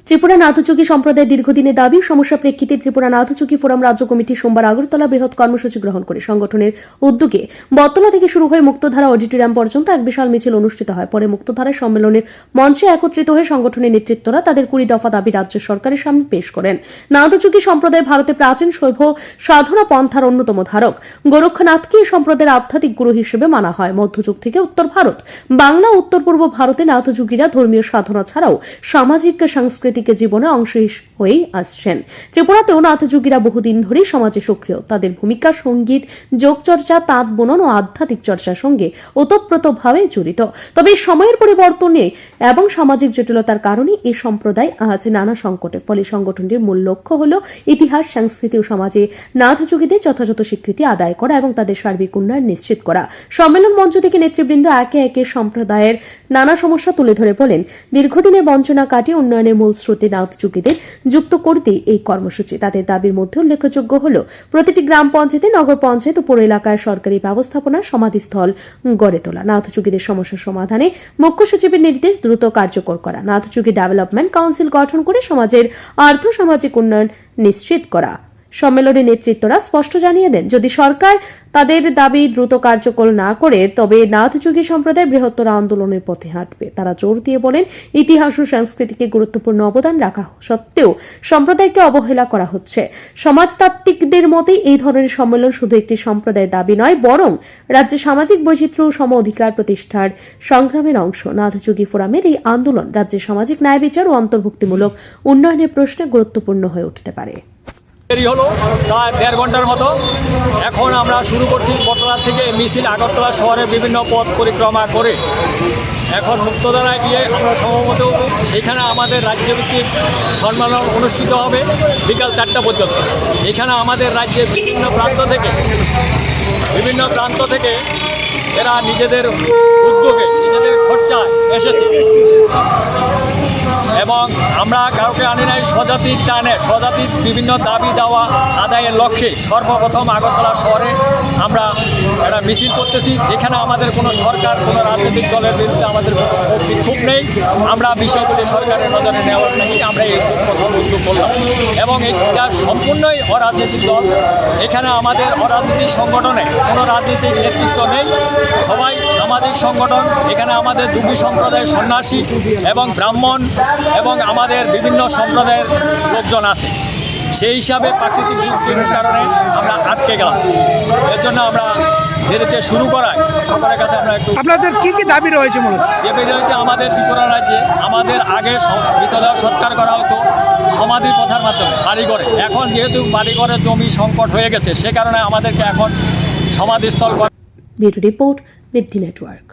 ত্রিপুরা নাথযোগী সম্প্রদায়ের দীর্ঘদিনের দাবি সমস্যা প্রেক্ষিতে ত্রিপুরা নাথযোগী ফোরাম রাজ্য কমিটি সোমবার আগরতলা বৃহৎ কর্মসূচি গ্রহণ করে সংগঠনের উদ্যোগে বটতলা থেকে শুরু হয়ে মুক্তধারা অডিটোরিয়াম পর্যন্ত এক বিশাল মিছিল অনুষ্ঠিত হয়। পরে মুক্তধারায় সম্মেলনের মঞ্চে একত্রিত হয়ে সংগঠনের নেতৃত্বরা তাদের 20 দফা দাবি রাজ্য সরকারের সামনে পেশ করেন। নাথযোগী সম্প্রদায় ভারতে প্রাচীন শৈব সাধনা পন্থার অন্যতম ধারক। গোরক্ষনাথকে এই সম্প্রদায়ের আধ্যাত্মিক গুরু হিসেবে মানা হয়। মধ্যযুগ থেকে উত্তর ভারত, বাংলা ও উত্তর পূর্ব ভারতে নাথযোগীরা ধর্মীয় সাধনা ছাড়াও সামাজিক সাংস্কৃতিক জীবনে অংশ হয়ে আসছেন। ত্রিপুরাতেও নাথযোগীরা বহুদিন ধরেই সমাজে সক্রিয়। তাদের ভূমিকা সঙ্গীত, যোগচর্চা, তাঁত বুনন ও আধ্যাত্মিক চর্চার সঙ্গে ওতপ্রোতভাবে জড়িত। তবে সময়ের পরিবর্তনে এবং সামাজিক জটিলতার কারণে এই সম্প্রদায় আজ নানা সংকটের ফলে সংগঠনটির মূল লক্ষ্য হল ইতিহাস, সংস্কৃতি ও সমাজে নাথযোগীদের যথাযথ স্বীকৃতি আদায় করা এবং তাদের সার্বিক উন্নয়ন নিশ্চিত করা। সম্মেলন মঞ্চ থেকে নেতৃবৃন্দ একে একে সম্প্রদায়ের নানা সমস্যা তুলে ধরে বলেন, দীর্ঘদিনের বঞ্চনা কাটিয়ে উন্নয়নের মূল স্রোতে নাথযোগীদের যুক্ত করতে এই কর্মসূচি। তাদের দাবির মধ্যে উল্লেখযোগ্য হল প্রতিটি গ্রাম পঞ্চায়েতে, নগর পঞ্চায়েত ও পৌর এলাকায় সরকারি ব্যবস্থাপনার সমাধিস্থল গড়ে তোলা, নাথযোগীদের সমস্যা সমাধানে মুখ্য সচিবের নির্দেশ দ্রুত কার্যকর করা, নাথযোগী ডেভেলপমেন্ট কাউন্সিল গঠন করে সমাজের আর্থ সামাজিক উন্নয়ন নিশ্চিত করা। সম্মেলনের নেতৃত্বরা স্পষ্ট জানিয়ে দেন, যদি সরকার তাদের দাবি দ্রুত কার্যকর না করে তবে নাথযোগী সম্প্রদায় বৃহত্তর আন্দোলনের পথে হাঁটবে। তারা জোর দিয়ে বলেন, ইতিহাস ও সংস্কৃতিকে গুরুত্বপূর্ণ অবদান রাখা সত্ত্বেও সম্প্রদায়কে অবহেলা করা হচ্ছে। সমাজতাত্ত্বিকদের মতে এই ধরনের সম্মেলন শুধু একটি সম্প্রদায়ের দাবি নয়, বরং রাজ্যে সামাজিক বৈচিত্র্য ও সম অধিকার প্রতিষ্ঠার সংগ্রামের অংশ। নাথযোগী ফোরামের এই আন্দোলন রাজ্যে সামাজিক ন্যায় বিচার ও অন্তর্ভুক্তিমূলক উন্নয়নের প্রশ্নে গুরুত্বপূর্ণ হয়ে উঠতে পারে। হলো প্রায় 1.5 ঘন্টার মতো। এখন আমরা শুরু করছি বটতলা থেকে মিছিল আগরতলা শহরের বিভিন্ন পথ পরিক্রমা করে এখন মুক্তধারায় গিয়ে আমরা সম্ভবত সেখানে আমাদের রাজ্যভিত্তিক সম্মেলন অনুষ্ঠিত হবে বিকাল 4টা পর্যন্ত। এখানে আমাদের রাজ্যের বিভিন্ন প্রান্ত থেকে এরা নিজেদের উদ্যোগে, নিজেদের খরচায় এসেছে এবং আমরা কাউকে আনি নাই স্বজাতির টানে। স্বজাতির বিভিন্ন দাবি দেওয়া আদায়ের লক্ষ্যে সর্বপ্রথম আগরতলা শহরে আমরা একটা মিছিল করতেছি। এখানে আমাদের কোনো সরকার, কোনো রাজনৈতিক দলের বিরুদ্ধে আমাদের কোনো বিক্ষোভ নেই। আমরা বিষয়গুলি সরকারের নজরে নেওয়ার নাকি আমরা এই প্রথম উদ্যোগ করলাম এবং এটা সম্পূর্ণই অরাজনৈতিক দল। এখানে আমাদের অরাজনৈতিক সংগঠনে কোনো রাজনৈতিক নেতৃত্ব নেই, সবাই সামাজিক সংগঠন। এখানে আমাদের যোগী সম্প্রদায়ের সন্ন্যাসী এবং ব্রাহ্মণ এবং আমাদের বিভিন্ন সম্প্রদায়ের লোকজন আছে। সেই হিসাবে প্রাকৃতিক দুর্যোগের কারণে আমরা আটকে গেলাম। এর জন্য আমরা ধীরে শুরু করাই সরকারের কাছে আমরা একটু। আপনাদের কি কি দাবি রয়েছে? মূলত দাবি রয়েছে আমাদের ত্রিপুরা রাজ্যে আমাদের আগে মৃতদেহ সৎকার করা হতো সমাধি প্রথার মাধ্যমে বাড়িঘরে। এখন যেহেতু বাড়িঘরের জমি সংকট হয়ে গেছে, সে কারণে আমাদেরকে এখন সমাধিস্থল করা। ব্যুরো রিপোর্ট, বৃদ্ধি নেটওয়ার্ক।